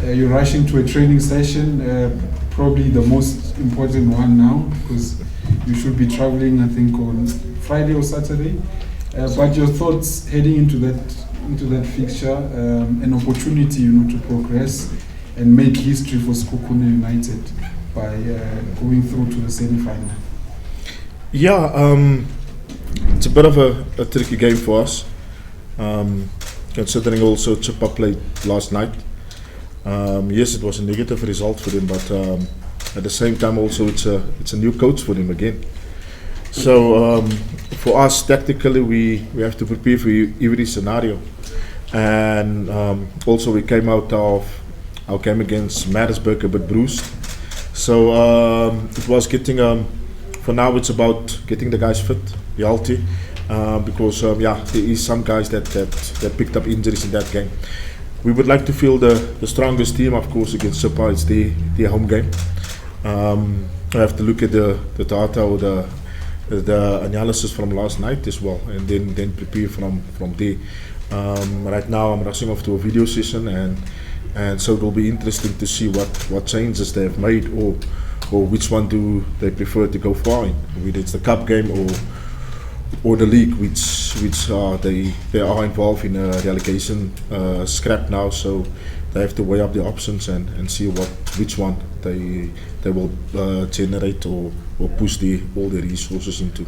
You're rushing to a training session, probably the most important one now, because you should be traveling, I think, on Friday or Saturday. But your thoughts heading into that fixture, an opportunity, to progress and make history for Sekhukhune United by going through to the semi-final. Yeah, it's a bit of a tricky game for us, considering also Chippa played last night. Yes, it was a negative result for him, but at the same time also it's a new coach for him again. So for us tactically we have to prepare for every scenario, and also we came out of our game against Maritzburg a bit bruised. So it was getting for now it's about getting the guys fit, healthy, because there is some guys that picked up injuries in that game. We would like to feel the strongest team, of course, against Chippa. It's their home game. I have to look at the data or the analysis from last night as well, and then prepare from there. Right now I'm rushing off to a video session, and so it will be interesting to see what changes they have made, or which one do they prefer to go for in, whether it's the cup game or the league, which they are involved in a relegation scrap now, so they have to weigh up the options and see which one they will generate or push all the resources into.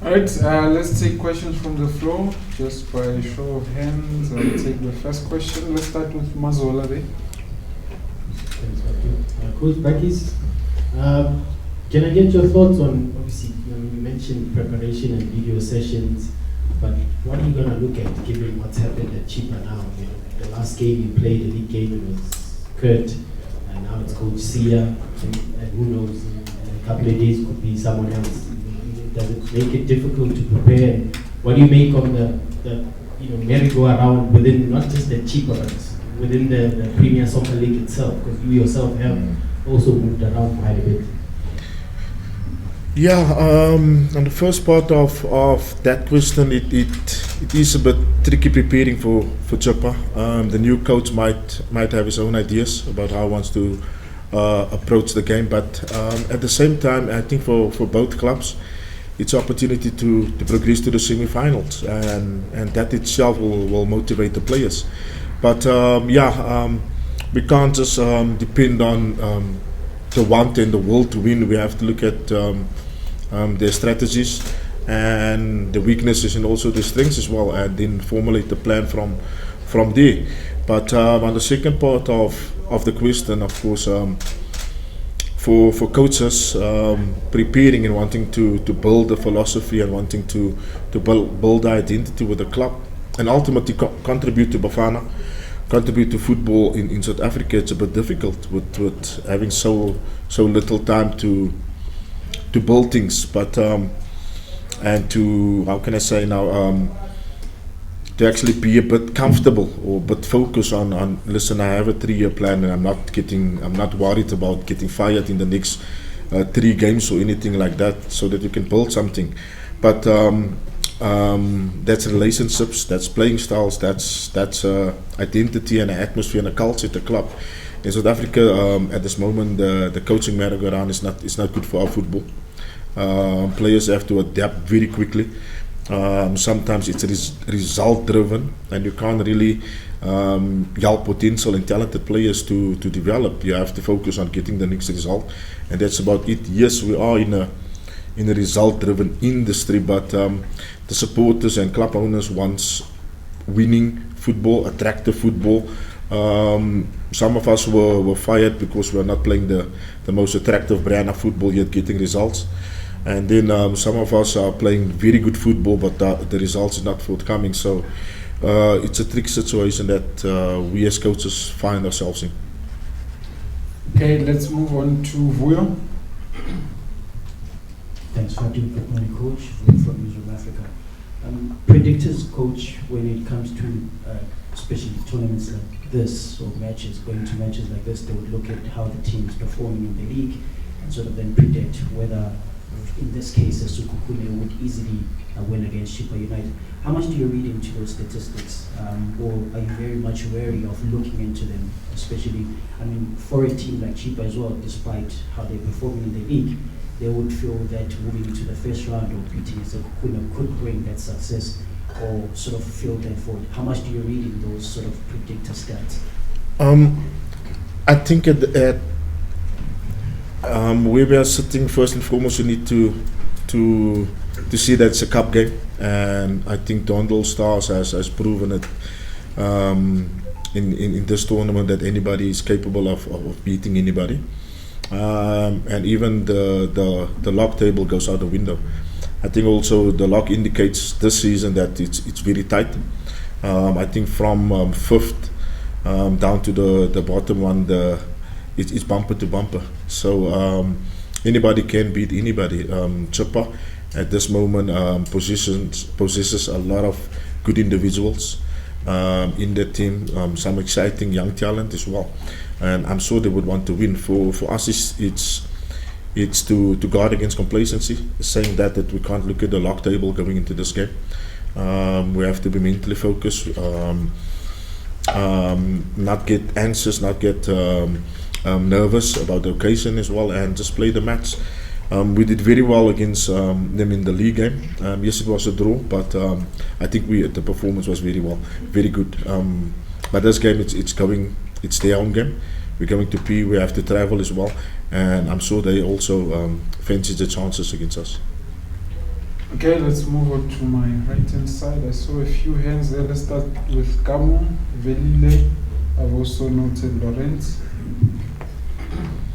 Alright, let's take questions from the floor, just by show of hands. I'll take the first question. Let's start with Mazola there. Coach Brakkies, can I get your thoughts on, obviously, you mentioned preparation and video sessions, but what are you going to look at given what's happened at Chippa now? The last game you played, the league game, it was Kurt, and now it's Coach Sia, and who knows, in a couple of days could be someone else. Does it make it difficult to prepare? And what do you make of the merry-go-round within not just the Chippa, but within the Premier Soccer League itself? Because you yourself have also moved around quite a bit. Yeah, on the first part of that question, it is a bit tricky preparing for Chippa. The new coach might have his own ideas about how he wants to approach the game, but at the same time, I think for both clubs, it's an opportunity to progress to the semi-finals, and that itself will motivate the players. But we can't just depend on the want and the will to win. We have to look at their strategies and the weaknesses and also the strengths as well, and then formulate the plan from there. But on the second part of the question, of course, for coaches preparing and wanting to build a philosophy and wanting to build the identity with the club and ultimately contribute to Bafana, contribute to football in South Africa, it's a bit difficult with having so little time to build things, but and to, how can I say now, to actually be a bit comfortable or a bit focused on listen, I have a 3-year plan, and I'm not worried about getting fired in the next 3 games or anything like that, so that you can build something. But that's relationships, that's playing styles, that's identity and atmosphere and a culture at the club. In South Africa, at this moment, the coaching merry-go-round is not good for our football. Players have to adapt very quickly. Sometimes it's result driven, and you can't really help potential and talented players to develop. You have to focus on getting the next result, and that's about it. Yes, we are in a result driven industry, but the supporters and club owners want winning football, attractive football. Some of us were fired because we are not playing the most attractive brand of football yet getting results. And then some of us are playing very good football, but the results are not forthcoming. So it's a tricky situation that we as coaches find ourselves in. Okay, let's move on to Vuyo. Thanks for doing good morning, Coach. Vuyo from News of Africa. Predictors, Coach, when it comes to especially tournaments like this or going to matches like this, they would look at how the team is performing in the league and sort of then predict whether, in this case, Sekhukhune would easily win against Chippa United. How much do you read into those statistics, or are you very much wary of looking into them, especially, I mean, for a team like Chippa as well, despite how they're performing in the league, they would feel that moving into the first round or beating Sekhukhune could bring that success or sort of feel that forward. How much do you read in those sort of predictor stats? I think at where we are sitting, first and foremost, you need to see that it's a cup game, and I think Dondal Stars has proven it in this tournament that anybody is capable of beating anybody, and even the log table goes out the window. I think also the log indicates this season that it's very tight. I think from fifth down to the bottom one, it's bumper to bumper. So anybody can beat anybody. Chippa at this moment possesses a lot of good individuals in the team, some exciting young talent as well, and I'm sure they would want to win. For us, it's to guard against complacency, saying that we can't look at the log table going into this game. We have to be mentally focused, not get anxious, not get nervous about the occasion as well, and just play the match. We did very well against them in the league game. Yes, it was a draw, but I think the performance was very good. But this game, it's their own game. We're going to P, we have to travel as well, and I'm sure they also fancy the chances against us. Okay, let's move on to my right hand side. I saw a few hands there. Let's start with Kamo, Velile. I've also noted Lawrence.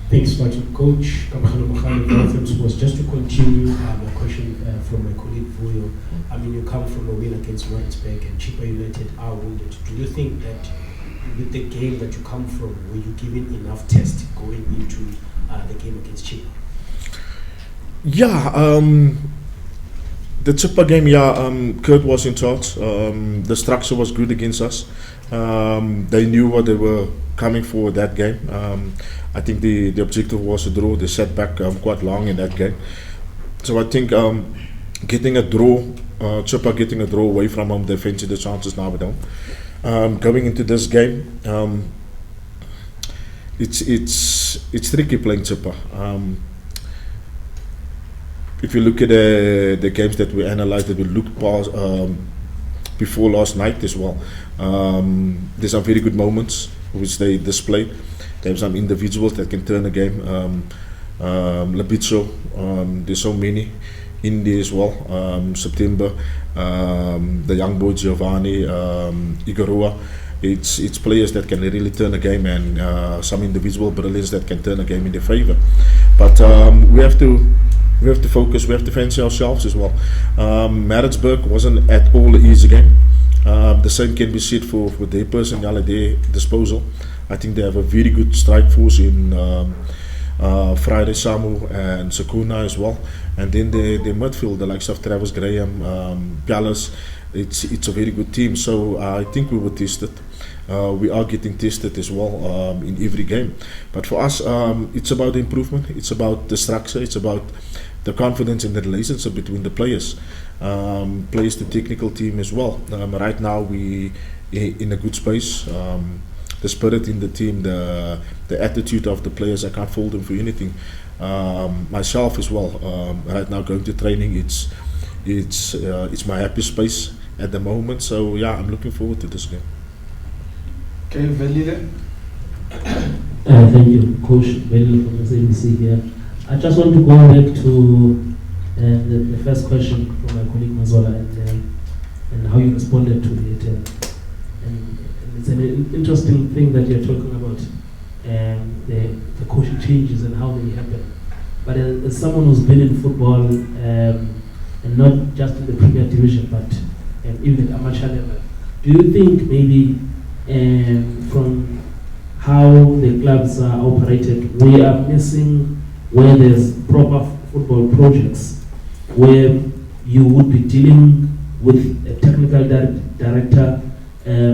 Thanks, Dr. Coach. Was just to continue a question from my colleague Vuyo. I mean, you come from a win against Nedbank and Chippa United are wounded. Do you think that with the game that you come from, were you given enough test going into the game against Chippa? Yeah, the Chippa game, Kurt was in charge. The structure was good against us. They knew what they were coming for that game. I think the objective was a draw. They sat back quite long in that game. So I think getting a draw, Chippa getting a draw away from home, they fancy the chances now we don't. Going into this game, it's tricky playing Chippa. If you look at the games that we analysed, that we looked past before last night as well, there's some very good moments which they displayed. They have some individuals that can turn a game. Labitso, there's so many. Indy as well, September, the young boy Giovanni, Igorua. It's players that can really turn a game, and some individual brilliance that can turn a game in their favour. But we have to focus. We have to fancy ourselves as well. Maritzburg wasn't at all an easy game. The same can be said for their personnel at their disposal. I think they have a very good strike force in Friday Samu and Sekhukhune as well, and then the midfield, the likes of Travis Graham, Palace. It's a very good team. So I think we were tested. We are getting tested as well in every game. But for us, it's about the improvement. It's about the structure. It's about the confidence and the relationship between the players. Players, the technical team as well. Right now we in a good space. The spirit in the team, the attitude of the players, I can't fault them for anything. Myself as well. Right now going to training, it's my happy space at the moment. So yeah, I'm looking forward to this game. Okay, Velile. Thank you, Coach Velile from SABC here. I just want to go back to the first question from my colleague Mazola and how you responded to it. And it's an interesting thing that you're talking about, the coaching changes and how they happen. But as someone who's been in football, and not just in the Premier Division, but even at amateur level, do you think maybe from how the clubs are operated, we are missing where there's proper football projects, where you would be dealing with a technical director,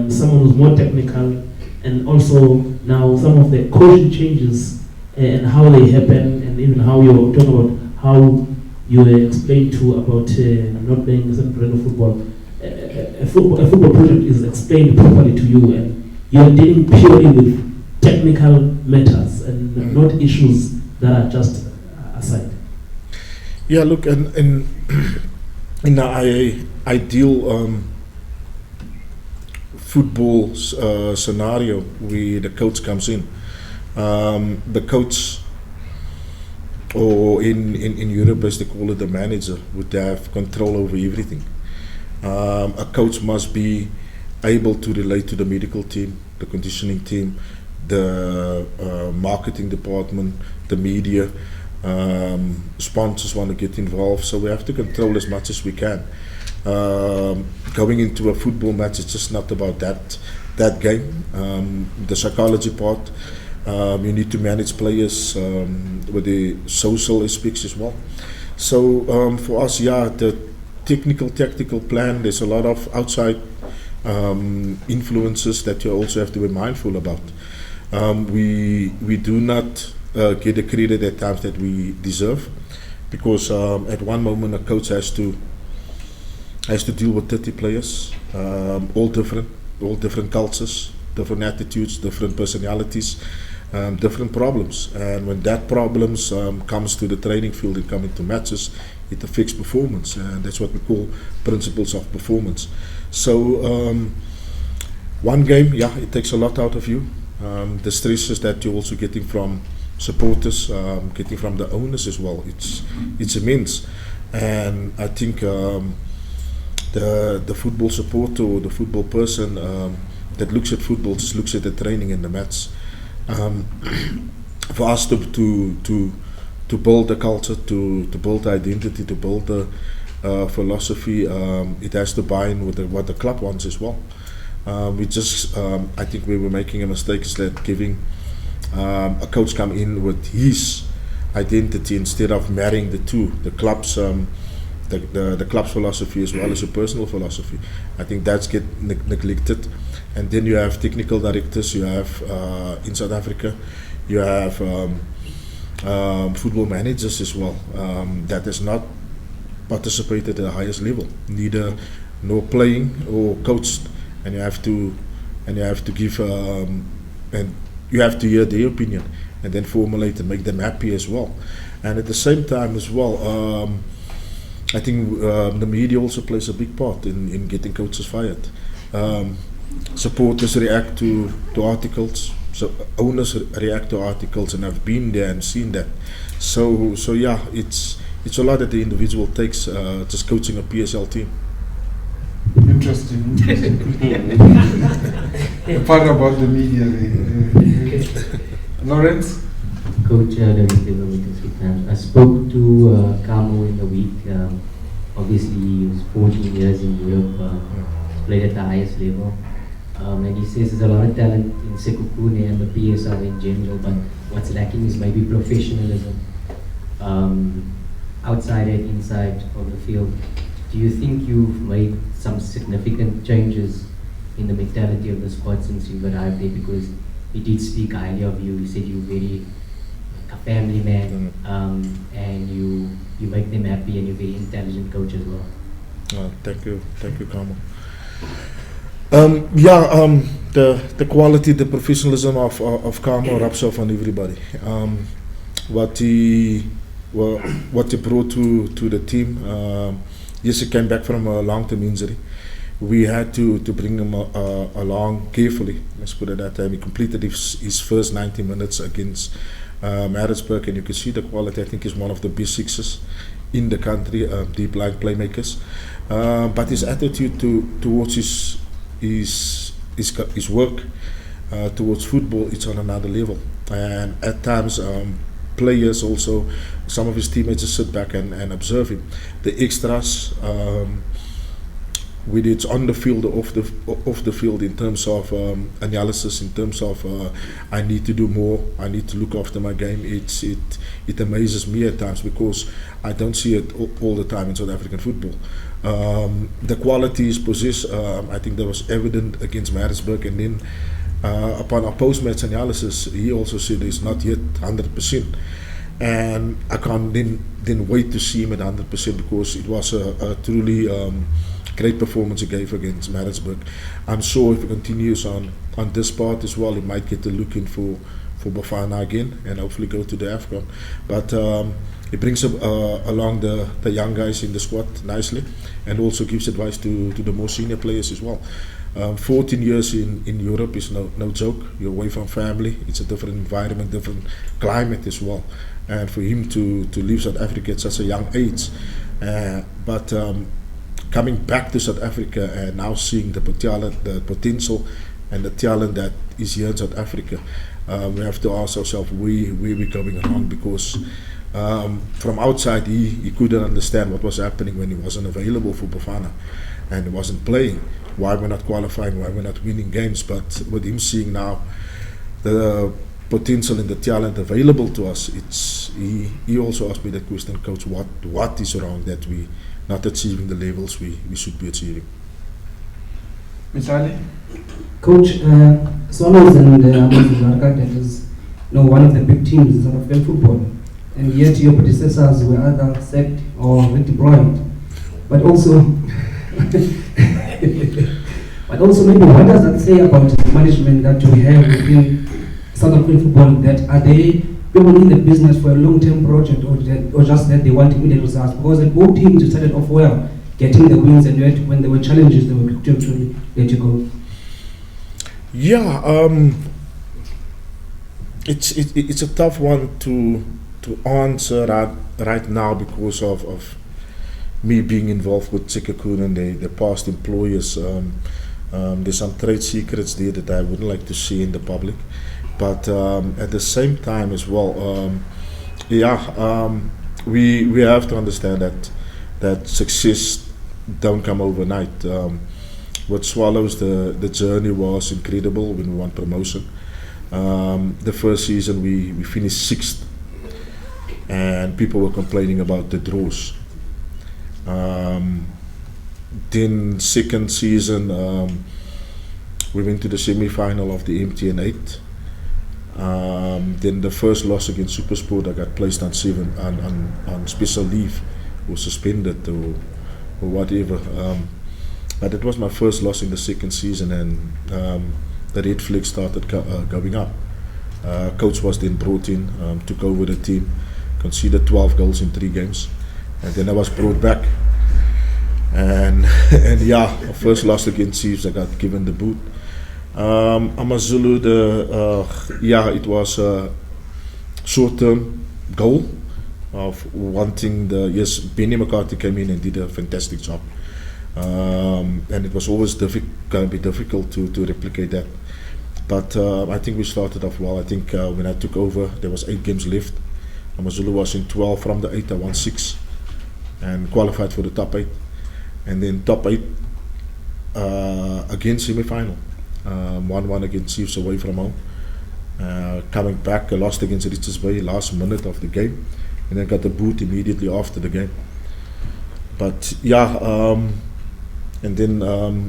someone who's more technical, and also now some of the coaching changes and how they happen, and even how you're talking about how you explained too about not playing a certain brand of football. A football project is explained properly to you, and you are dealing purely with technical matters and not issues that are just aside. Yeah, look, in an ideal football scenario where the coach comes in, the coach, or in Europe as they call it, the manager, would have control over everything. A coach must be able to relate to the medical team, the conditioning team, the marketing department, the media. Sponsors want to get involved, so we have to control as much as we can. Going into a football match, it's just not about that game. The psychology part, you need to manage players with the social aspects as well. So for us, yeah, the technical, tactical plan, there's a lot of outside influences that you also have to be mindful about. We do not get the credit at times that we deserve, because at one moment a coach has to deal with 30 players, all different cultures, different attitudes, different personalities, different problems. And when that problems comes to the training field and come into matches, it affects performance, and that's what we call principles of performance. So one game, yeah, it takes a lot out of you. The stresses that you're also getting from supporters, getting from the owners as well, it's immense. And I think the football supporter or the football person that looks at football just looks at the training and the match. For us to build a culture, to build identity, to build a philosophy, it has to buy in with what the club wants as well. I think we were making a mistake is that giving a coach come in with his identity instead of marrying the two, the club's the club's philosophy as well as your personal philosophy. I think that's get neglected. And then you have technical directors, you have in South Africa, you have football managers as well that has not participated at the highest level, neither nor playing or coached, and you have to give and you have to hear their opinion and then formulate and make them happy as well. And at the same time as well, I think the media also plays a big part in getting coaches fired. Supporters react to articles, so owners react to articles, and I've been there and seen that. So yeah, it's a lot that the individual takes just coaching a PSL team. Interesting. The part about the media there. Lawrence? Coach, I spoke to Kamo in the week. Obviously, he was 14 years in Europe, played at the highest level. And he says there's a lot of talent in Sekhukhune and the PSL in general, but what's lacking is maybe professionalism, outside and inside of the field. Do you think you've made some significant changes in the mentality of the squad since you've arrived there? Because he did speak highly of you. He said you're very a family man, and you make them happy, and you're a very intelligent coach as well. Thank you, Kamo. The quality, the professionalism of Kamo rubs off on everybody. What he brought to the team. Yes, he came back from a long-term injury. We had to bring him along carefully. Let's put it that time. He completed his first 90 minutes against Maritzburg, and you can see the quality. I think he's one of the best sixers in the country, deep line playmakers. But his attitude towards his work, towards football, it's on another level. And at times, players also, some of his teammates just sit back and observe him. The extras, whether it's on the field or off the field, in terms of analysis, in terms of I need to do more, I need to look after my game. It amazes me at times, because I don't see it all the time in South African football. The quality is possessed. I think that was evident against Maritzburg, and then upon our post-match analysis, he also said it's not yet 100%. and I didn't wait to see him at 100% because it was a truly great performance he gave against Maritzburg. I'm sure if he continues on this part as well, he might get a look in for Bafana again and hopefully go to the AFCON. But he brings along the young guys in the squad nicely, and also gives advice to the more senior players as well. 14 years in Europe is no joke. You're away from family. It's a different environment, different climate as well. And for him to leave South Africa at such a young age, but coming back to South Africa and now seeing the potential and the talent that is here in South Africa, we have to ask ourselves where we're going wrong, because from outside he couldn't understand what was happening when he wasn't available for Bafana and he wasn't playing. Why we're not qualifying, why we're not winning games. But with him seeing now the potential and the talent available to us, he also asked me that question, Coach, what is wrong that we not achieving the levels we should be achieving? Michali? Coach, Swallows and Zwarka, that is one of the big teams in South African football, and yet your predecessors were either sacked or redeployed. But also, maybe what does that say about the management that we have within South African football? That are they people in the business for a long-term project, or just that they want immediate results? Because at both teams started off well, getting the wins, and yet when there were challenges, they were quick to actually let you go. Yeah, it's a tough one to answer right now because of me being involved with Sekhukhune and the past employers. There's some trade secrets there that I wouldn't like to see in the public, but at the same time as well, we have to understand that success don't come overnight. With Swallows, the journey was incredible when we won promotion. The first season we finished 6th, and people were complaining about the draws. Then second season, we went to the semi-final of the MTN 8. Then the first loss against Supersport, I got placed on special leave or suspended or whatever. But it was my first loss in the second season, and the red flag started going up. Coach was then brought in, took over the team, conceded 12 goals in 3 games, and then I was brought back. And our first loss against Chiefs, I got given the boot. AmaZulu, it was a short-term goal of wanting Benny McCarthy came in and did a fantastic job. And it was always going to be difficult to replicate that. But I think we started off well. I think when I took over, there was 8 games left. AmaZulu was in 12 from the 8. I won 6 and qualified for the top 8. And then top 8 again semi-final. 1-1 against Chiefs away from home. Coming back, I lost against Richards Bay last minute of the game, and then got the boot immediately after the game. But and then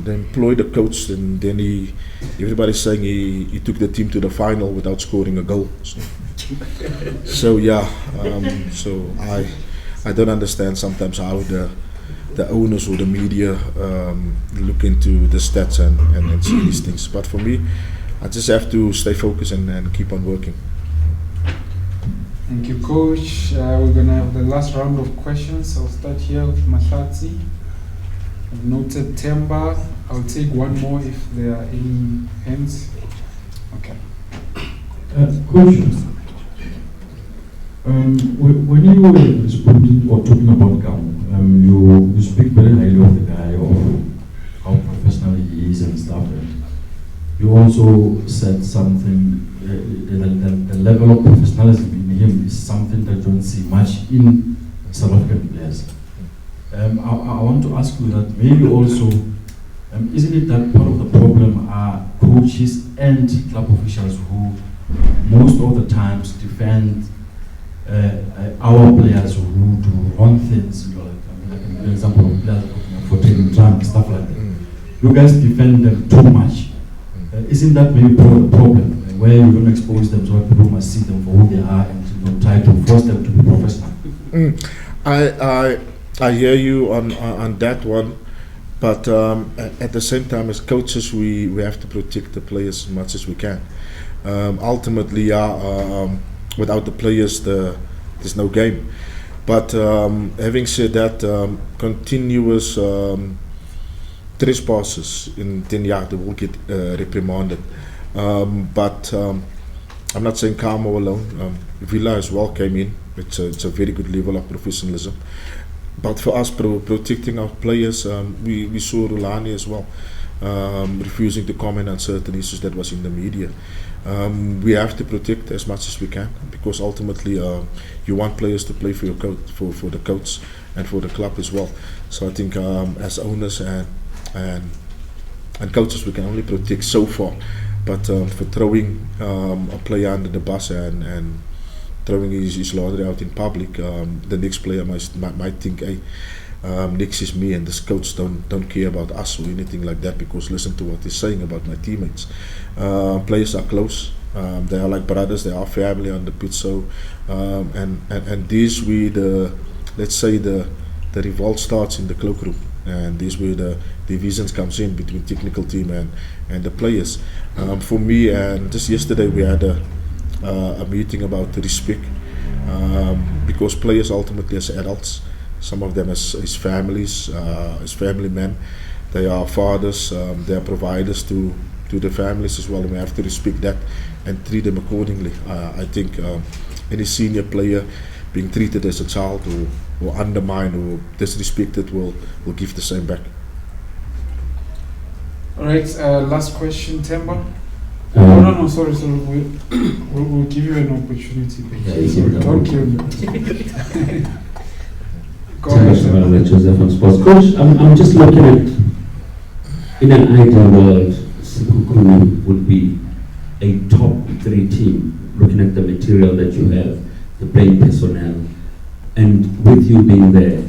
they employed a coach, and then everybody's saying he took the team to the final without scoring a goal. So I don't understand sometimes how the owners or the media look into the stats and see these things. But for me, I just have to stay focused and keep on working. Thank you, Coach. We're going to have the last round of questions. I'll start here with Mahlatsi. I've noted Temba. I'll take one more if there are any hands. Okay. Coach, when you were speaking or talking about Gamu, you speak very highly of the guy, of how professional he is and stuff. And you also said something, the level of professionalism in him is something that you don't see much in South African players. I want to ask you that maybe also, isn't it that part of the problem are coaches and club officials who most of the times defend our players who do wrong things, like an example of players for taking drunk, stuff like that. You guys defend them too much. Isn't that maybe part of the problem? where you don't expose them so people must see them for who they are and try to force them to be professional. I hear you on that one, but at the same time, as coaches, we have to protect the players as much as we can. Ultimately, without the players, there's no game. But having said that, continuous trespasses in 10 yards, they will get reprimanded. But I'm not saying Carmo alone. Villa as well came in. It's a very good level of professionalism. But for us, protecting our players, we saw Rulani as well, refusing to comment on certain issues that was in the media. We have to protect as much as we can, because ultimately you want players to play for your coach, for the coach and for the club as well. So I think as owners and coaches, we can only protect so far. But for throwing a player under the bus and throwing his laundry out in public, the next player might think, hey, next is me, and this coach don't care about us or anything like that, because listen to what he's saying about my teammates. Players are close. They are like brothers. They are family on the pitch. So and this let's say the revolt starts in the cloakroom, and this where the divisions comes in between technical team and the players. For me, and just yesterday we had a meeting about respect, because players ultimately as adults, some of them as families, as family men, they are fathers, they are providers to the families as well, and we have to respect that and treat them accordingly. I think any senior player being treated as a child or undermined or disrespected will give the same back. All right, last question, Temba. No, sorry. We'll give you an opportunity. Sorry, don't kill me. Go ahead. Joseph on Sports. Coach, I'm just looking at, in an ideal world, Sekhukhune would be a top 3 team, looking at the material that you have, the playing personnel, and with you being there,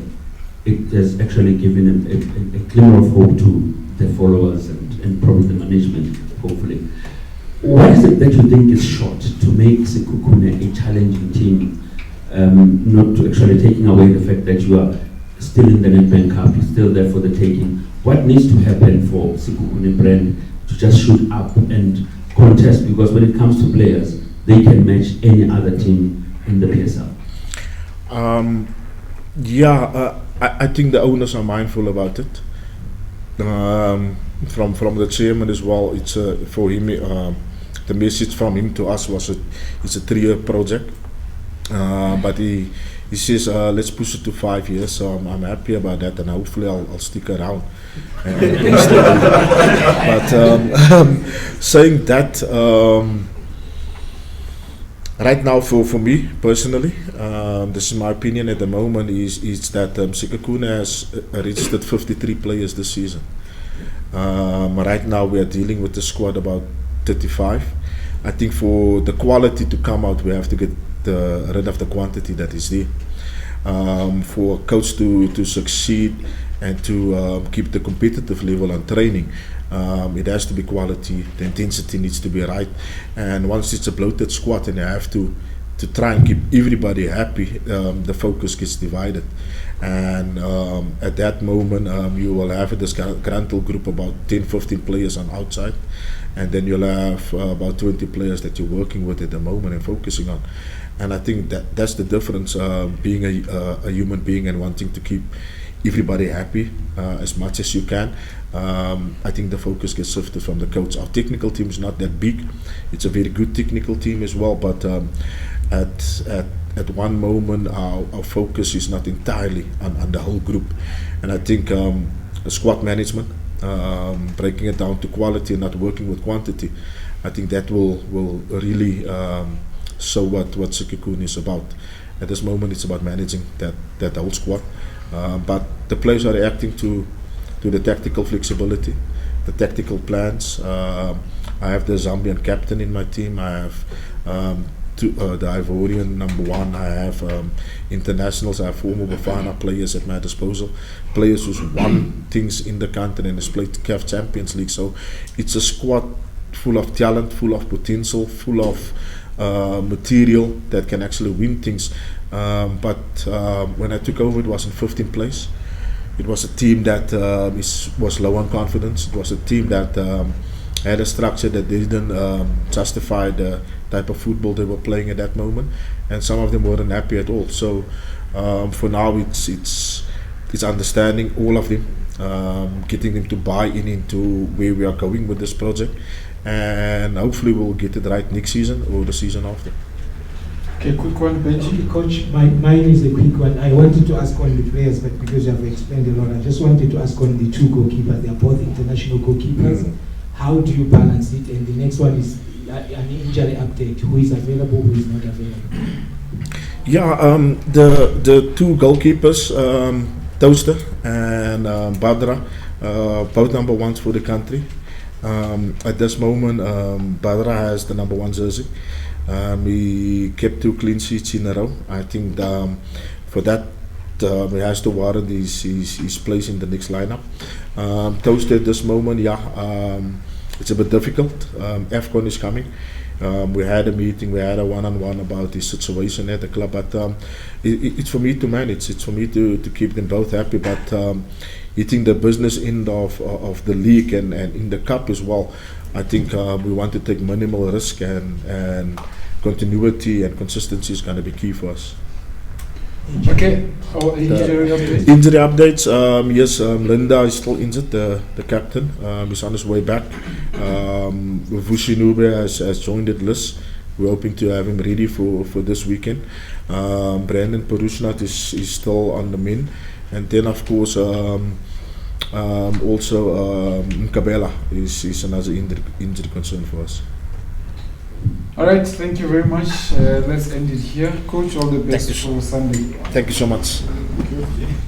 it has actually given a glimmer of hope to the followers and probably the management, hopefully. What is it that you think is short to make Sekhukhune a challenging team, not to actually taking away the fact that you are still in the Nedbank Cup, you're still there for the taking? What needs to happen for Sekhukhune brand to just shoot up and contest? Because when it comes to players, they can match any other team in the PSL. I think the owners are mindful about it. From the chairman as well, it's for him. The message from him to us was it's a 3-year project, but he says let's push it to 5 years. So I'm happy about that, and hopefully I'll stick around. But saying that, right now for me personally, this is my opinion at the moment, is that Sekhukhune has registered 53 players this season. Right now we are dealing with the squad about 35. I think for the quality to come out, we have to get rid of the quantity that is there. For a coach to succeed and to keep the competitive level on training, it has to be quality. The intensity needs to be right, and once it's a bloated squad and you have to try and keep everybody happy, the focus gets divided. And at that moment, you will have a disgruntled group about 10-15 players on outside, and then you'll have about 20 players that you're working with at the moment and focusing on. And I think that's the difference, being a human being and wanting to keep everybody happy as much as you can. I think the focus gets shifted from the coach. Our technical team is not that big. It's a very good technical team as well, but at one moment our focus is not entirely on the whole group. And I think squad management, breaking it down to quality and not working with quantity, I think that will really show what Sekhukhune is about. At this moment it's about managing that whole squad, but the players are reacting to the tactical flexibility, the tactical plans. I have the Zambian captain in my team. I have the Ivorian #1. I have internationals. I have former Bafana players at my disposal, players who's won things in the country and has played CAF Champions League. So it's a squad full of talent, full of potential, full of material that can actually win things. But when I took over, it was in 15th place. It was a team that was low on confidence. It was a team that had a structure that didn't justify the type of football they were playing at that moment, and some of them weren't happy at all. So for now, it's understanding all of them, getting them to buy into where we are going with this project, and hopefully we'll get it right next season or the season after. Okay, quick one, Benji. Coach, mine is a quick one. I wanted to ask on the players, but because you have explained a lot, I just wanted to ask on the two goalkeepers. They are both international goalkeepers. How do you balance it? And the next one is an injury update. Who is available, who is not available? Yeah, the two goalkeepers, Touts and Badra, both number ones for the country. At this moment, Badra has the number 1 jersey. He kept 2 clean sheets in a row. I think for that he has to warrant his place in the next lineup. Touts at this moment, it's a bit difficult. AFCON is coming. We had a meeting, we had a one-on-one about the situation at the club, but it's for me to manage, it's for me to keep them both happy, but hitting the business end of the league and in the cup as well, I think we want to take minimal risk, and continuity and consistency is going to be key for us. Okay, injury updates? Injury updates, yes, Linda is still injured, the captain. He's on his way back. Vushinube has joined that list. We're hoping to have him ready for this weekend. Brandon Truter is still on the mend. And then, of course, also Nkabela is another injury concern for us. All right, thank you very much. Let's end it here. Coach, all the best for Sunday. Thank you so much. Thank you.